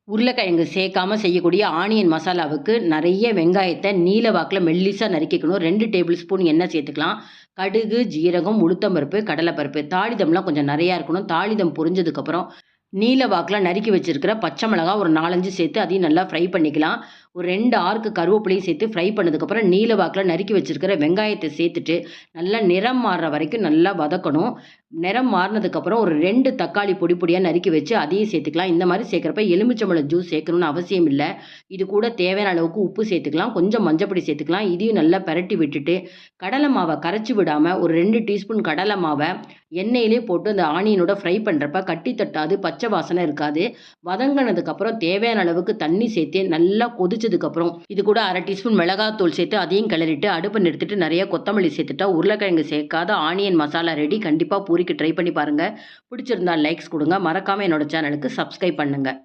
உருளைக்கிழங்கு சேர்க்காம செய்யக்கூடிய ஆனியன் மசாலாவுக்கு நிறைய வெங்காயத்தை நீல வாக்கில் மெல்லிசா நறுக்கிக்கணும். 2 டேபிள் ஸ்பூன் எண்ணெய் சேர்த்துக்கலாம். கடுகு, ஜீரகம், உளுத்தம்பருப்பு, கடலைப்பருப்பு. தாளிதம்லாம் கொஞ்சம் நிறையா இருக்கணும். தாளிதம் பொரிஞ்சதுக்கப்புறம் நீல வாக்கில் நறுக்கி வச்சிருக்கிற பச்சை மிளகா ஒரு 4, 5 சேர்த்து அதையும் நல்லா ஃப்ரை பண்ணிக்கலாம். ஒரு 2 ஆர்க்கு கருவேப்பிலையும் சேர்த்து ஃப்ரை பண்ணதுக்கப்புறம் நீல வாக்கில் நறுக்கி வச்சிருக்கிற வெங்காயத்தை சேர்த்துட்டு நல்லா நிறம் மாறுற வரைக்கும் நல்லா வதக்கணும். நிறம் மாறினதுக்கப்புறம் ஒரு 2 தக்காளி பொடி பொடியாக நறுக்கி வச்சு அதையும் சேர்த்துக்கலாம். இந்த மாதிரி சேர்க்குறப்ப எலுமிச்சம்பழம் ஜூஸ் சேர்க்கணும்னு அவசியம் இல்லை. இது கூட தேவையான அளவுக்கு உப்பு சேர்த்துக்கலாம். கொஞ்சம் மஞ்சப்பொடி சேர்த்துக்கலாம். இதையும் நல்லா பெரட்டி விட்டுட்டு கடலை மாவை கரைச்சி விடாமல் ஒரு 2 டீஸ்பூன் கடலை மாவை எண்ணெயிலே போட்டு அந்த ஆனியனோட ஃப்ரை பண்ணுறப்ப கட்டி தட்டாது, பச்சை வாசனை இருக்காது. வதங்கினதுக்கப்புறம் தேவையான அளவுக்கு தண்ணி சேர்த்து நல்லா கொதிச்சதுக்கப்புறம் இது கூட 1/2 டீஸ்பூன் மிளகாத்தூள் சேர்த்து அதையும் கிளறிட்டு அடுப்பை நிறுத்திட்டு நிறைய கொத்தமல்லி சேர்த்துட்டா உருளைக்கிழங்கு சேர்க்காத ஆனியன் மசாலா ரெடி. கண்டிப்பாக பூரிக்கு ட்ரை பண்ணி பாருங்கள். பிடிச்சிருந்தா லைக்ஸ் கொடுங்க. மறக்காமல் என்னோட சேனலுக்கு சப்ஸ்கிரைப் பண்ணுங்கள்.